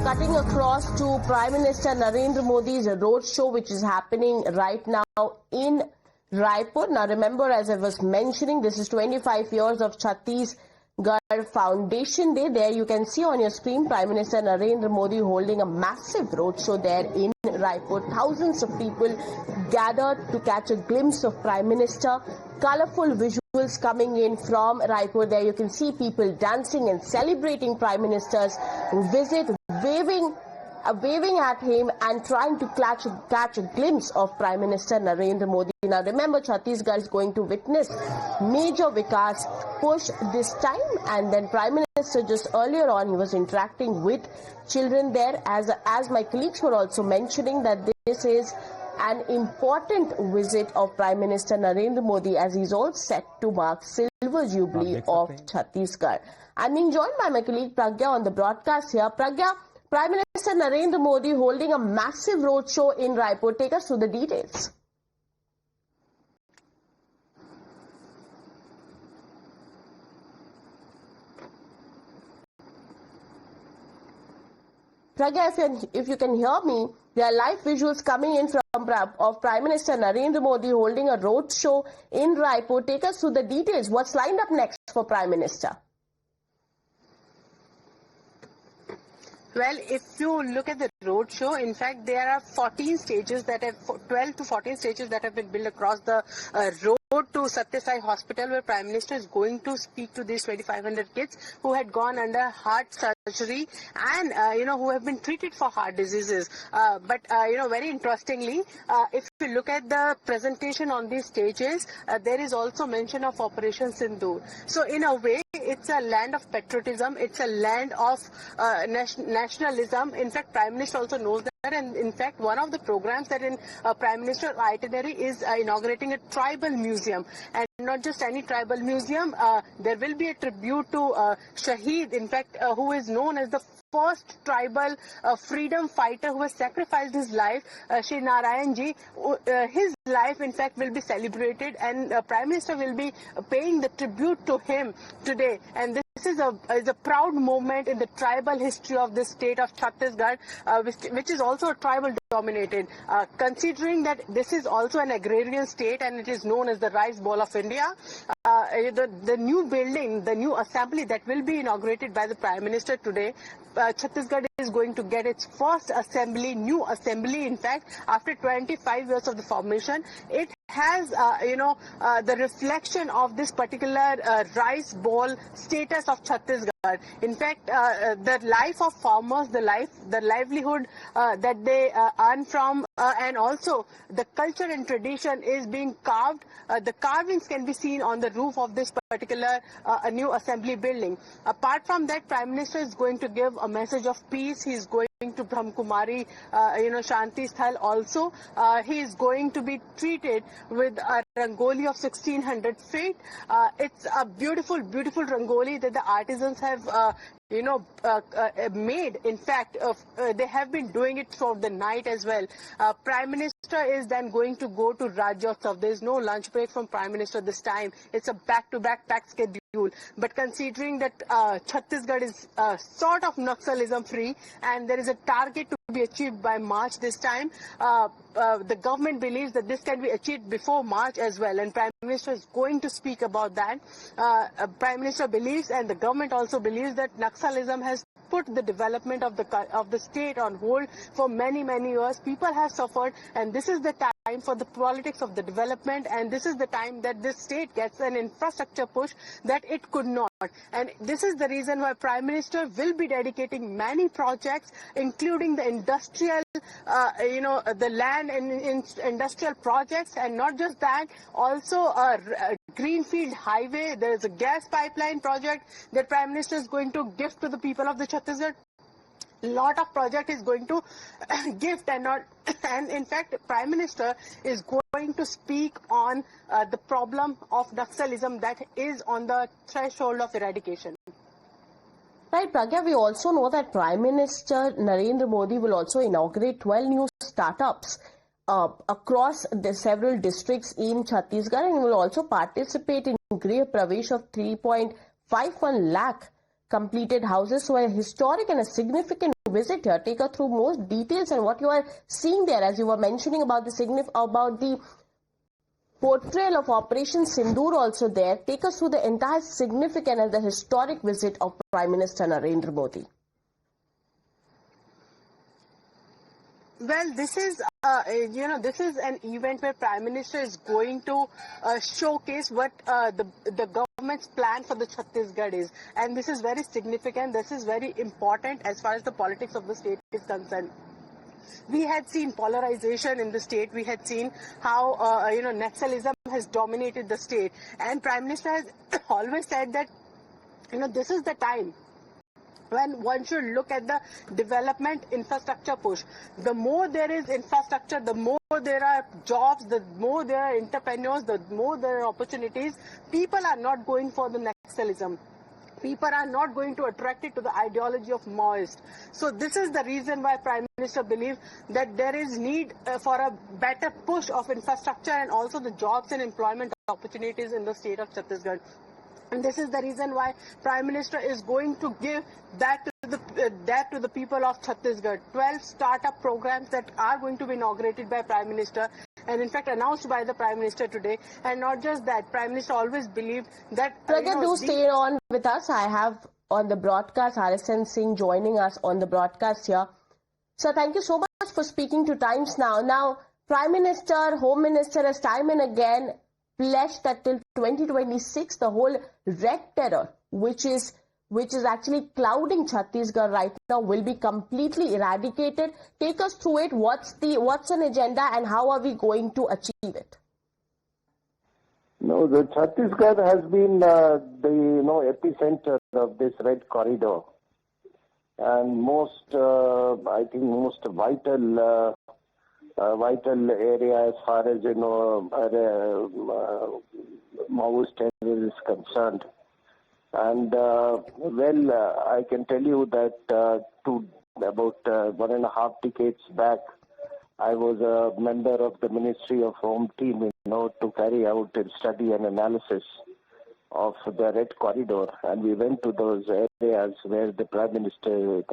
cutting across to Prime Minister Narendra Modi's roadshow, which is happening right now in Raipur. Now, remember, as I was mentioning, this is 25 years of Chhattisgarh Foundation Day. There you can see on your screen Prime Minister Narendra Modi holding a massive roadshow there in Raipur. Thousands of people gathered to catch a glimpse of Prime Minister. Colorful visuals coming in from Raipur. There you can see people dancing and celebrating Prime Minister's visit, waving at him and trying to catch a glimpse of Prime Minister Narendra Modi. Now remember, Chhattisgarh is going to witness major Vikas push this time, and then Prime Minister just earlier on, he was interacting with children there, as my colleagues were also mentioning that this is an important visit of Prime Minister Narendra Modi, as he's all set to mark Silver Jubilee of Chhattisgarh. I'm being joined by my colleague Pragya on the broadcast here. Pragya, Prime Minister Narendra Modi holding a massive roadshow in Raipur. Take us through the details. Pragya, if you can hear me, there are live visuals coming in of Prime Minister Narendra Modi holding a roadshow in Raipur. Take us through the details. What's lined up next for Prime Minister? Well, if you look at the roadshow, in fact, there are 14 stages that have 12 to 14 stages that have been built across the road to Satyasai Hospital, where Prime Minister is going to speak to these 2,500 kids who had gone under heart surgery and who have been treated for heart diseases. But very interestingly, if you look at the presentation on these stages, there is also mention of Operation Sindoor. So in a way, it's a land of patriotism. It's a land of nationalism. In fact, Prime Minister also knows that. And in fact, one of the programs that in Prime Minister's itinerary is inaugurating a tribal museum. And not just any tribal museum, there will be a tribute to Shaheed, in fact, who is known as the first tribal freedom fighter who has sacrificed his life, Shri Narayan ji. His life, in fact, will be celebrated, and Prime Minister will be paying the tribute to him today. And this is a proud moment in the tribal history of the state of Chhattisgarh, which is also a tribal dominated. Considering that this is also an agrarian state and it is known as the rice bowl of India, the new building, the new assembly that will be inaugurated by the Prime Minister today, Chhattisgarh is going to get its first new assembly, in fact, after 25 years of the formation. It has, the reflection of this particular rice bowl status of Chhattisgarh. In fact, the life of farmers, the livelihood that they earn from, and also the culture and tradition is being carved. The carvings can be seen on the roof of this particular new assembly building. Apart from that, Prime Minister is going to give a message of peace. He is going to Brahmakumari, Shanti Sthal also. He is going to be treated with a rangoli of 1600 feet. It's a beautiful, beautiful rangoli that the artisans have made. In fact, they have been doing it throughout the night as well. Prime Minister is then going to go to Rajyotsav. There is no lunch break from Prime Minister this time. It's a back-to-back packed schedule. But considering that Chhattisgarh is sort of naxalism free and there is a target to be achieved by March this time, the government believes that this can be achieved before March as well, and Prime Minister is going to speak about that. Prime Minister believes, and the government also believes, that naxalism has put the development of the state on hold for many years. People have suffered, and this is the time for the politics of the development, and this is the time that this state gets an infrastructure push that it could not. And this is the reason why Prime Minister will be dedicating many projects, including the industrial, the land and industrial projects, and not just that, also a greenfield highway. There is a gas pipeline project that Prime Minister is going to gift to the people of the Chhattisgarh. Lot of project is going to gift and in fact, Prime Minister is going to speak on the problem of naxalism that is on the threshold of eradication. Right, Pragya, we also know that Prime Minister Narendra Modi will also inaugurate 12 new startups across the several districts in Chhattisgarh, and will also participate in Grih Pravesh of 3.51 lakh completed houses. So a historic and a significant visit here. Take us through more details and what you are seeing there, as you were mentioning about the portrayal of Operation Sindoor also there. Take us through the entire significant and the historic visit of Prime Minister Narendra Modi. Well, this is, this is an event where Prime Minister is going to showcase what the government's plan for the Chhattisgarh is. And this is very significant. This is very important as far as the politics of the state is concerned. We had seen polarization in the state. We had seen how, naxalism has dominated the state. And Prime Minister has always said that, this is the time when one should look at the development infrastructure push. The more there is infrastructure, the more there are jobs, the more there are entrepreneurs, the more there are opportunities. People are not going for the naxalism. People are not going to attract it to the ideology of Maoist. So this is the reason why Prime Minister believes that there is need for a better push of infrastructure and also the jobs and employment opportunities in the state of Chhattisgarh. And this is the reason why Prime Minister is going to give that to the people of Chhattisgarh. 12 startup programs that are going to be inaugurated by Prime Minister and in fact announced by the Prime Minister today. And not just that, Prime Minister always believed that... Pragya, do stay on with us. I have on the broadcast RSN Singh joining us on the broadcast here. So thank you so much for speaking to Times Now. Now, Prime Minister, Home Minister has time and again pledged that till 2026 the whole red terror which is actually clouding Chhattisgarh right now will be completely eradicated. Take us through it. What's an agenda and how are we going to achieve it? No, the Chhattisgarh has been the epicenter of this red corridor, and most vital area as far as Maoist terror is concerned. And I can tell you that about 1.5 decades back, I was a member of the Ministry of Home team, to carry out a study and analysis of the Red Corridor, and we went to those areas where the Prime Minister is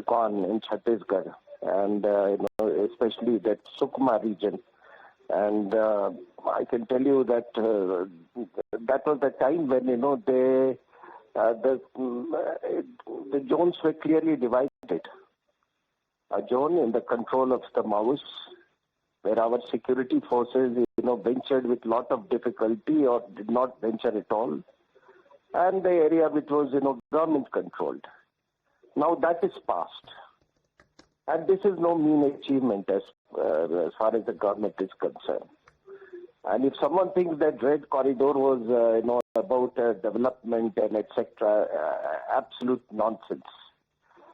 gone in Chhattisgarh, and especially that Sukma region. And I can tell you that that was the time when the zones were clearly divided. A zone in the control of the Maoists, where our security forces, ventured with lot of difficulty or did not venture at all, and the area which was, government controlled. Now that is past, and this is no mean achievement as far as the government is concerned. And if someone thinks that Red Corridor was, about development and etc., absolute nonsense.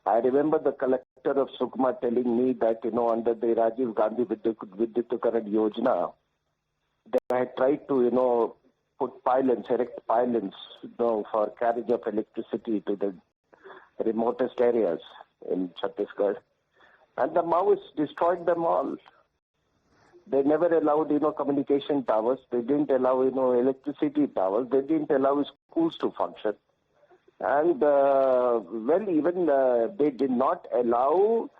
I remember the collector of Sukma telling me that, under the Rajiv Gandhi Vidyutikaran Yojana, they had tried to, erect pylons, for carriage of electricity to the remotest areas in Chhattisgarh. And the Maoists destroyed them all. They never allowed, communication towers. They didn't allow, electricity towers. They didn't allow schools to function. And, even they did not allow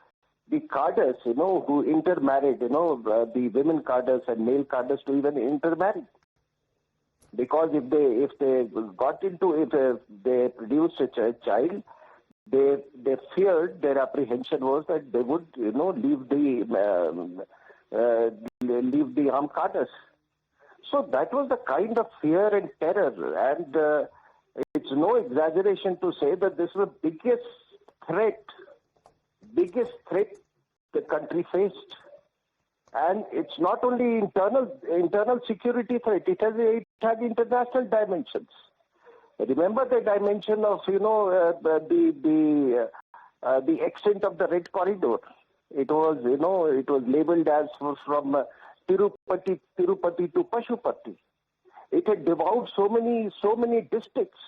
the cadres, who intermarried, the women cadres and male cadres to even intermarry. Because if they produced a child, they feared, their apprehension was that they would, leave the armed cadres. So that was the kind of fear and terror, and it's no exaggeration to say that this was the biggest threat the country faced. And it's not only internal security threat, it has international dimensions. Remember the dimension of, the extent of the Red Corridor. It was, it was labeled as from Tirupati to Pashupati. It had devoured so many districts.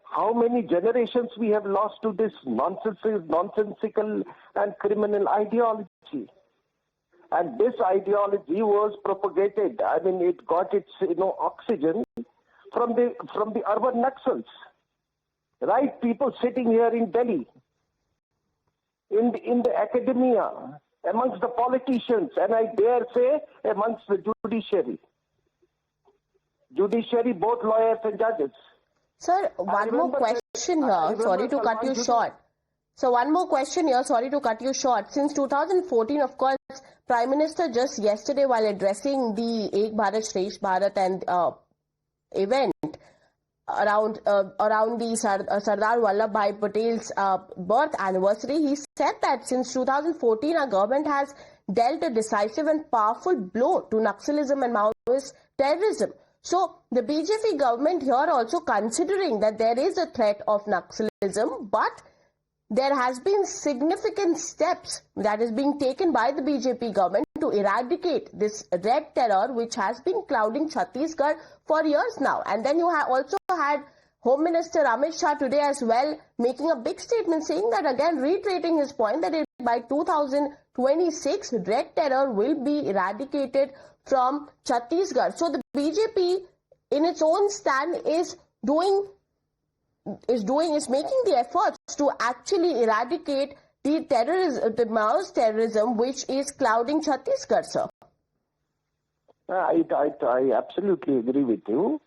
How many generations we have lost to this nonsensical and criminal ideology. And this ideology was propagated. I mean, it got its, oxygen from the urban Naxals. Right? People sitting here in Delhi, in the academia, amongst the politicians, and I dare say amongst the judiciary. Judiciary, both lawyers and judges. Sir, one more question here. Sorry to cut you short. So one more question here. Sorry to cut you short. Since 2014, of course, Prime Minister just yesterday while addressing the Ek Bharat Shresth Bharat and event around the Sardar Vallabhbhai Patel's birth anniversary, he said that since 2014, our government has dealt a decisive and powerful blow to Naxalism and Maoist terrorism. So the BJP government here also considering that there is a threat of Naxalism, but there has been significant steps that is being taken by the BJP government to eradicate this red terror which has been clouding Chhattisgarh for years now. And then you have also had Home Minister Amit Shah today as well making a big statement saying that, again reiterating his point that by 2026 red terror will be eradicated from Chhattisgarh. So the BJP in its own stand is making the efforts to actually eradicate the terrorism, the Maoist terrorism, which is clouding Chhattisgarh, sir. I absolutely agree with you.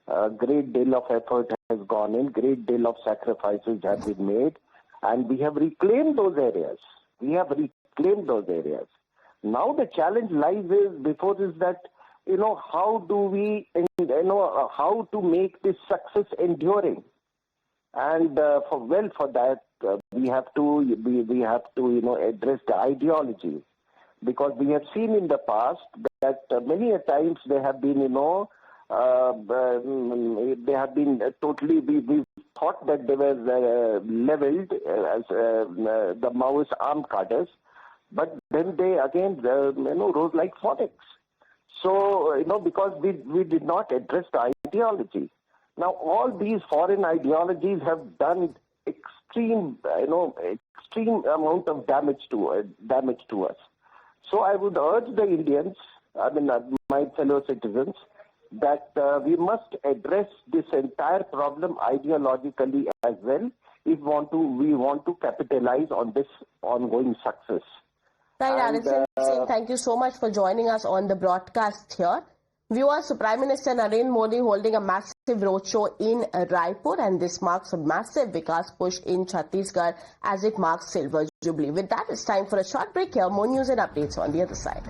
A great deal of effort has gone in, great deal of sacrifices have been made, and we have reclaimed those areas. Now the challenge lies before is that, how do we, how to make this success enduring? And for that, we have to address the ideology, because we have seen in the past that many a times they have been totally. We thought that they were leveled as the Maoist armed cadres, but then they again rose like phoenix. So because we did not address the ideology. Now, all these foreign ideologies have done extreme amount of damage to us. So I would urge the Indians, my fellow citizens, that we must address this entire problem ideologically as well if we want to capitalize on this ongoing success. Right, Arison Singh, thank you so much for joining us on the broadcast here. Viewers, Prime Minister Narendra Modi holding a massive roadshow in Raipur, and this marks a massive Vikas push in Chhattisgarh as it marks Silver Jubilee. With that, it's time for a short break here. More news and updates on the other side.